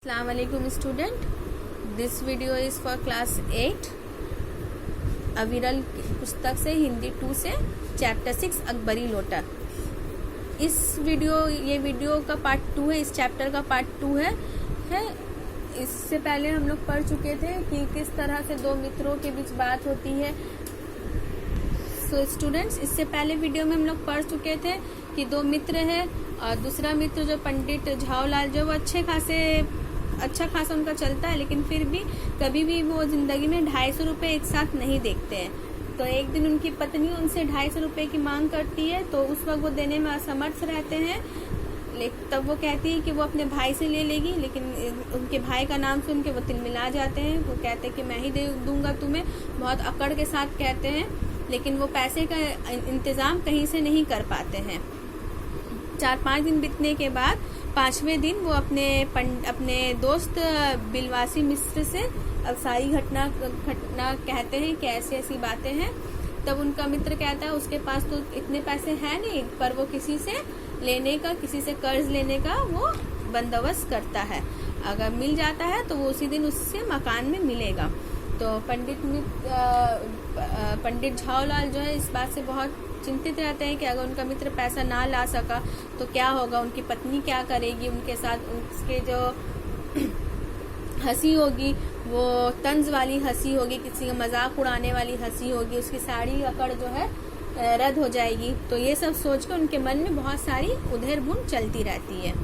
Assalamualaikum student, this video is for class 8 अविरल पुस्तक से हिंदी 2 से चैप्टर 6 अकबरी लोटा। ये वीडियो का पार्ट 2 है, इस चैप्टर का पार्ट 2 है। इससे पहले हम लोग पढ़ चुके थे कि किस तरह से दो मित्रों के बीच बात होती है। सो स्टूडेंट्स, इससे पहले वीडियो में हम लोग पढ़ चुके थे कि दो मित्र है और दूसरा मित्र जो पंडित झावलाल जो वो अच्छा खासा उनका चलता है, लेकिन फिर भी कभी भी वो जिंदगी में 250 रुपए एक साथ नहीं देखते हैं। तो एक दिन उनकी पत्नी उनसे 250 रुपए की मांग करती है, तो उस वक्त वो देने में असमर्थ रहते हैं। तब वो कहती है कि वो अपने भाई से ले लेगी, लेकिन उनके भाई का नाम सुन के वो तिलमिला जाते हैं। वो कहते हैं कि मैं ही दे दूंगा तुम्हें, बहुत अकड़ के साथ कहते हैं, लेकिन वो पैसे का इंतजाम कहीं से नहीं कर पाते हैं। 4-5 दिन बीतने के बाद 5वें दिन वो अपने दोस्त बिलवासी मिश्र से अब सारी घटना कहते हैं कि ऐसी बातें हैं। तब उनका मित्र कहता है उसके पास तो इतने पैसे हैं नहीं, पर वो किसी से कर्ज लेने का वो बंदोबस्त करता है। अगर मिल जाता है तो वो उसी दिन उससे मकान में मिलेगा। तो पंडित झावलाल जो है इस बात से बहुत चिंतित रहते हैं कि अगर उनका मित्र पैसा ना ला सका तो क्या होगा, उनकी पत्नी क्या करेगी उनके साथ। उसके जो हंसी होगी वो तंज वाली हंसी होगी, किसी का मजाक उड़ाने वाली हंसी होगी, उसकी साड़ी अकड़ जो है रद्द हो जाएगी। तो ये सब सोचकर उनके मन में बहुत सारी उधेड़-बुन चलती रहती है।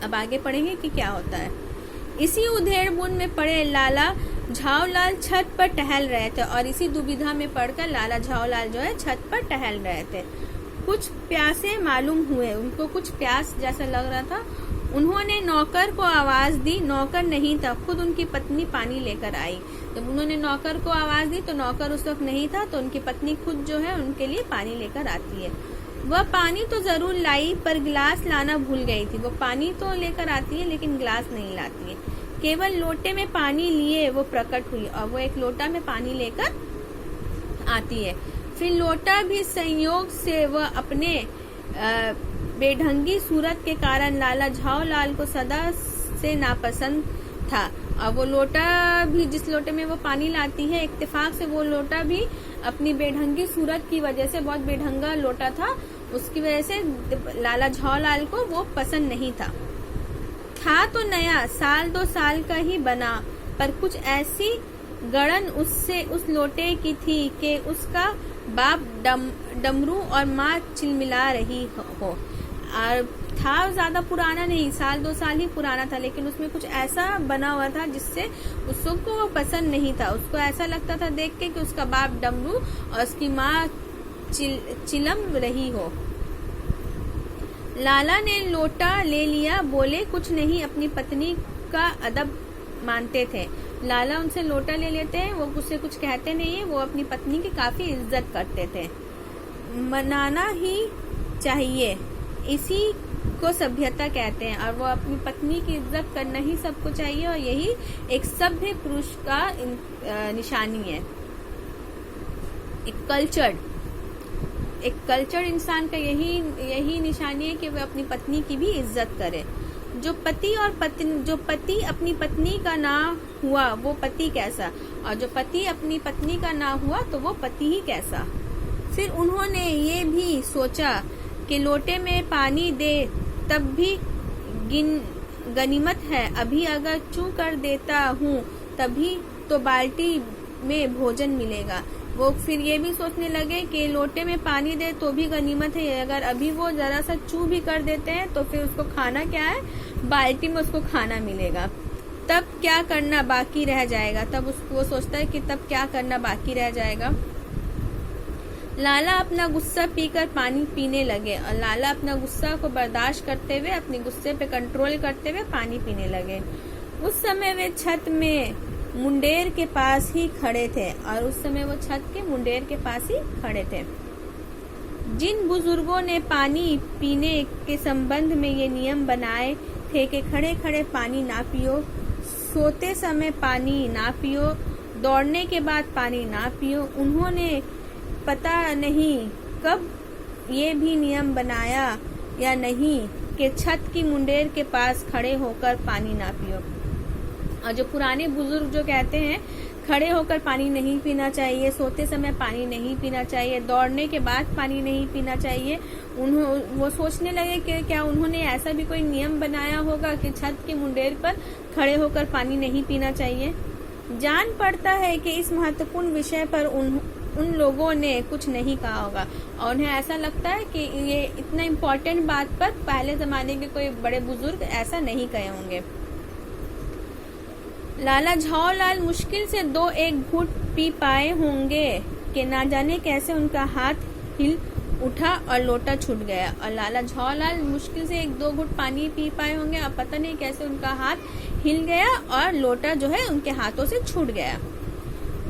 अब आगे पढ़ेंगे कि क्या होता है। इसी उधेड़-बुन में पड़े लाला झावलाल छत पर टहल रहे थे, और इसी दुविधा में पड़कर लाला झावलाल जो है छत पर टहल रहे थे। कुछ प्यासे मालूम हुए, उनको कुछ प्यास जैसा लग रहा था। उन्होंने नौकर को आवाज दी, नौकर नहीं था, खुद उनकी पत्नी पानी लेकर आई। जब उन्होंने नौकर को आवाज दी तो नौकर उस वक्त नहीं था, तो उनकी पत्नी खुद जो है उनके लिए पानी लेकर आती है। वह पानी तो जरूर लाई, पर गिलास लाना भूल गई थी। वो पानी तो लेकर आती है लेकिन गिलास नहीं लाती है। केवल लोटे में पानी लिए वो प्रकट हुई, और वो एक लोटा में पानी लेकर आती है। फिर लोटा भी संयोग से वह अपने बेढंगी सूरत के कारण लाला झावलाल को सदा से नापसंद था। और वो लोटा भी, जिस लोटे में वो पानी लाती है, इत्तेफाक से वो लोटा भी अपनी बेढंगी सूरत की वजह से, बहुत बेढंगा लोटा था, उसकी वजह से लाला झावलाल को वो पसंद नहीं था तो नया, 1-2 साल का ही बना, पर कुछ ऐसी गड़न उससे उस लोटे की थी कि उसका बाप डमरू और माँ चिलमिला रही हो। और था ज्यादा पुराना नहीं, 1-2 साल ही पुराना था, लेकिन उसमें कुछ ऐसा बना हुआ था जिससे उसको वो पसंद नहीं था। उसको ऐसा लगता था देख के कि उसका बाप डमरू और उसकी माँ चिलम रही हो। लाला ने लोटा ले लिया, बोले कुछ नहीं, अपनी पत्नी का अदब मानते थे। लाला उनसे लोटा ले लेते हैं, वो उससे कुछ कहते नहीं है, वो अपनी पत्नी की काफी इज्जत करते थे। मनाना ही चाहिए, इसी को सभ्यता कहते हैं, और वो अपनी पत्नी की इज्जत करना ही सबको चाहिए, और यही एक सभ्य पुरुष का निशानी है। एक कल्चर्ड इंसान का यही निशानी है कि वह अपनी पत्नी की भी इज्जत करे। जो पति अपनी पत्नी का ना हुआ वो पति कैसा, और जो पति अपनी पत्नी का ना हुआ तो वो पति ही कैसा। फिर उन्होंने ये भी सोचा कि लोटे में पानी दे तब भी गनीमत है, अभी अगर चू कर देता हूँ तभी तो बाल्टी में भोजन मिलेगा। वो फिर ये भी सोचने लगे कि लोटे में पानी दे तो भी गनीमत है, अगर अभी वो जरा सा चू भी कर देते हैं तो फिर उसको खाना क्या है, बाल्टी में उसको खाना मिलेगा। तब क्या करना बाकी रह जाएगा, तब वो सोचता है कि तब क्या करना बाकी रह जाएगा। लाला अपना गुस्सा पीकर पानी पीने लगे, और लाला अपना गुस्सा को बर्दाश्त करते हुए, अपने गुस्से पे कंट्रोल करते हुए पानी पीने लगे। उस समय वे छत में मुंडेर के पास ही खड़े थे, और उस समय वो छत के मुंडेर के पास ही खड़े थे। जिन बुजुर्गों ने पानी पीने के संबंध में ये नियम बनाए थे कि खड़े खड़े पानी ना पियो, सोते समय पानी ना पियो, दौड़ने के बाद पानी ना पियो, उन्होंने पता नहीं कब ये भी नियम बनाया या नहीं, कि छत की मुंडेर के पास खड़े होकर पानी ना पियो। और जो पुराने बुजुर्ग जो कहते हैं खड़े होकर पानी नहीं पीना चाहिए, सोते समय पानी नहीं पीना चाहिए, दौड़ने के बाद पानी नहीं पीना चाहिए, वो सोचने लगे कि क्या उन्होंने ऐसा भी कोई नियम बनाया होगा कि छत की मुंडेर पर खड़े होकर पानी नहीं पीना चाहिए। जान पड़ता है कि इस महत्वपूर्ण विषय पर उन लोगों ने कुछ नहीं कहा होगा, और उन्हें ऐसा लगता है कि ये इतना इम्पोर्टेंट बात पर पहले जमाने के कोई बड़े बुजुर्ग ऐसा नहीं कहे होंगे। लाला झाओलाल मुश्किल से 2-1 घूंट पी पाए होंगे कि ना जाने कैसे उनका हाथ हिल उठा और लोटा छूट गया। और लाला झाओलाल मुश्किल से 1-2 घूंट पानी पी पाए होंगे और पता नहीं कैसे उनका हाथ हिल गया और लोटा जो है उनके हाथों से छूट गया।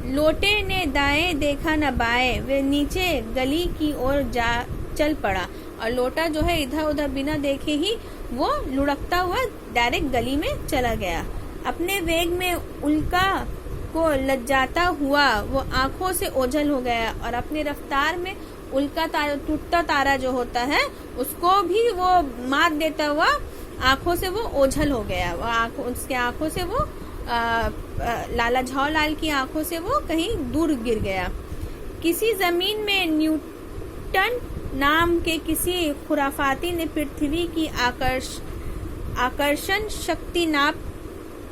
लोटे ने दाएं देखा न बाएं, वे नीचे गली की ओर जा चल पड़ा और लोटा जो है इधर उधर बिना देखे ही वो लुढ़कता हुआ डायरेक्ट गली में चला गया। अपने वेग में उल्का को लज्जाता हुआ वो आंखों से ओझल हो गया और अपनी रफ्तार में उल्का टूटता तारा जो होता है उसको भी वो मात देता हुआ आंखों से वो ओझल हो गया। उसके आंखों से वो लाला झाओलाल की आंखों से वो कहीं दूर गिर गया। किसी जमीन में न्यूटन नाम के किसी खुराफाती ने पृथ्वी की आकर्षण शक्ति नाप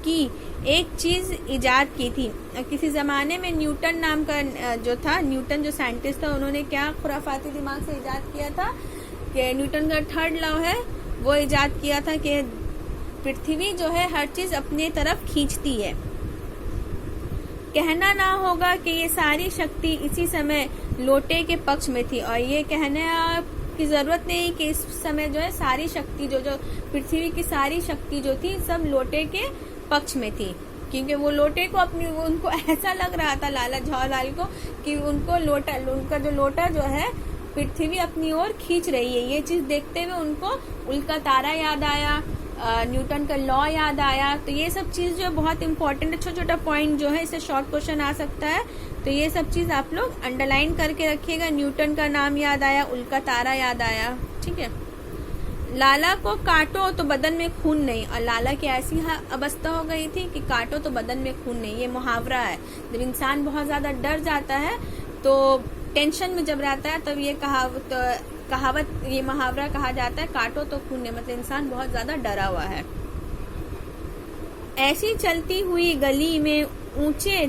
की एक चीज इजाद की थी। किसी जमाने में न्यूटन नाम का जो था, न्यूटन जो साइंटिस्ट था, उन्होंने क्या खुराफाती दिमाग से इजाद किया था कि न्यूटन का 3rd लॉ है वो इजाद किया था कि पृथ्वी जो है हर चीज अपने तरफ खींचती है। कहना ना होगा कि ये सारी शक्ति इसी समय लोटे के पक्ष में थी, और ये कहने की जरूरत नहीं कि इस समय जो है सारी शक्ति जो पृथ्वी की सारी शक्ति जो थी सब लोटे के पक्ष में थी, क्योंकि वो लोटे को उनको ऐसा लग रहा था लाला झाओलाल को कि उनका जो लोटा जो है पृथ्वी अपनी ओर खींच रही है। ये चीज देखते हुए उनको उल्का तारा याद आया, न्यूटन का लॉ याद आया। तो ये सब चीज जो बहुत इंपॉर्टेंट है, छोटा छोटा पॉइंट जो है इससे शॉर्ट क्वेश्चन आ सकता है, तो ये सब चीज आप लोग अंडरलाइन करके रखिएगा। न्यूटन का नाम याद आया, उल्का तारा याद आया, ठीक है। लाला को काटो तो बदन में खून नहीं, और लाला की ऐसी अवस्था हो गई थी कि काटो तो बदन में खून नहीं। ये मुहावरा है, जब इंसान बहुत ज्यादा डर जाता है तो टेंशन में जब रहता है तब ये कहावत ये मुहावरा कहा जाता है, काटो तो खून नहीं, मतलब इंसान बहुत ज्यादा डरा हुआ है। ऐसी चलती हुई गली में ऊंचे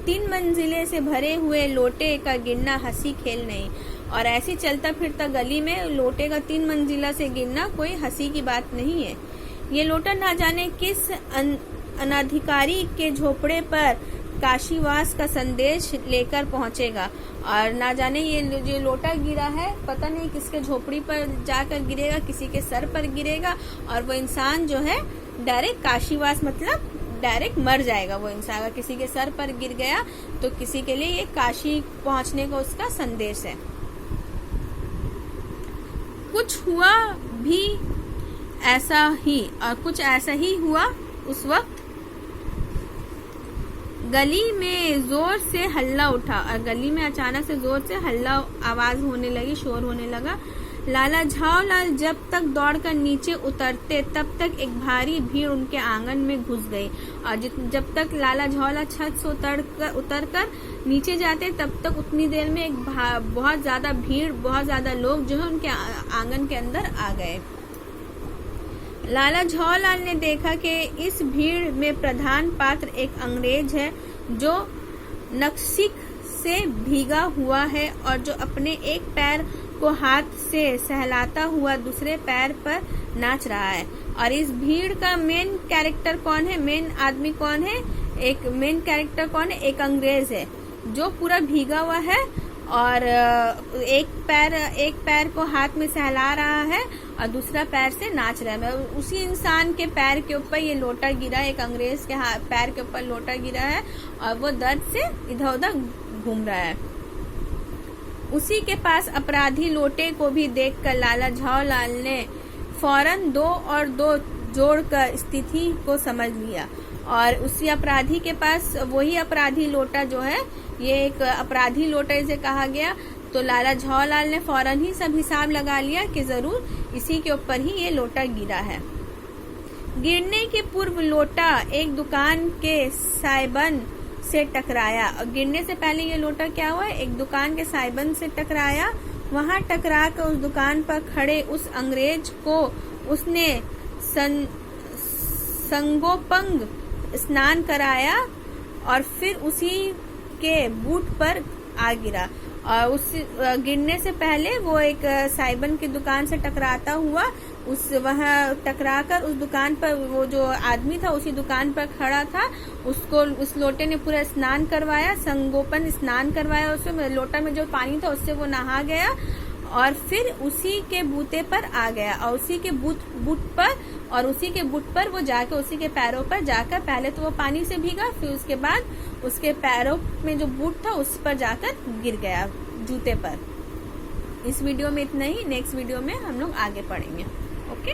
3 मंजिले से भरे हुए लोटे का गिरना हंसी खेल नहीं, और ऐसी चलता फिरता गली में लोटे का 3 मंजिला से गिरना कोई हंसी की बात नहीं है। ये लोटा ना जाने किस अनाधिकारी के झोपड़े पर काशीवास का संदेश लेकर पहुंचेगा, और ना जाने ये जो लोटा गिरा है पता नहीं किसके झोपड़ी पर जाकर गिरेगा, किसी के सर पर गिरेगा, और वो इंसान जो है डायरेक्ट काशीवास मतलब डायरेक्ट मर जाएगा। वो इंसान अगर किसी के सर पर गिर गया तो किसी के लिए ये काशी पहुंचने का उसका संदेश है। कुछ हुआ भी ऐसा ही, और कुछ ऐसा ही हुआ उस वक्त। गली में जोर से हल्ला उठा, और गली में अचानक से जोर से हल्ला आवाज होने लगी, शोर होने लगा। लाला झाओलाल जब तक दौड़कर नीचे उतरते तब तक एक भारी भीड़ उनके आंगन में घुस गई, और जब तक लाला झाओलाल छत से उतरकर नीचे जाते तब तक उतनी देर में एक बहुत ज्यादा भीड़, बहुत ज्यादा लोग जो है उनके आंगन के अंदर आ गए। लाला झाओलाल ने देखा कि इस भीड़ में प्रधान पात्र एक अंग्रेज है जो नक्सिक से भीगा हुआ है और जो अपने एक पैर को हाथ से सहलाता हुआ दूसरे पैर पर नाच रहा है। और इस भीड़ का मेन कैरेक्टर कौन है, मेन आदमी कौन है, एक मेन कैरेक्टर कौन है, एक अंग्रेज है जो पूरा भीगा हुआ है और एक पैर को हाथ में सहला रहा है और दूसरा पैर से नाच रहा है। उसी इंसान के पैर के ऊपर ये लोटा गिरा है, एक अंग्रेज के पैर के ऊपर लोटा गिरा है और वो दर्द से इधर उधर घूम रहा है। उसी के पास अपराधी लोटे को भी देखकर लाला झाओलाल ने फौरन 2 और 2 जोड़कर स्थिति को समझ लिया और उसी अपराधी के पास वही अपराधी लोटा जो है, ये एक अपराधी लोटा इसे कहा गया, तो लाला झौलाल ने फौरन ही सब हिसाब लगा लिया कि जरूर इसी के ऊपर ही ये लोटा गिरा है। गिरने के पूर्व लोटा एक दुकान के साइबन से टकराया। और गिरने से पहले ये लोटा क्या हुआ, एक दुकान के साइबन से टकराया। वहां टकरा कर उस दुकान पर खड़े उस अंग्रेज को उसने संगोपंग स्नान कराया और फिर उसी के बूट पर आ गिरा। और उस गिरने से पहले वो एक साइबन की दुकान से टकराता हुआ वहां टकराकर उस दुकान पर वो जो आदमी था उसी दुकान पर खड़ा था, उसको उस लोटे ने पूरा स्नान करवाया, संगोपन स्नान करवाया। उसमें लोटा में जो पानी था उससे वो नहा गया और फिर उसी के बूते पर आ गया और उसी के बूट पर वो जाकर उसी के पैरों पर जाकर पहले तो वो पानी से भीगा, फिर उसके बाद उसके पैरों में जो बूट था उस पर जाकर गिर गया, जूते पर। इस वीडियो में इतना ही, नेक्स्ट वीडियो में हम लोग आगे पढ़ेंगे। ओके।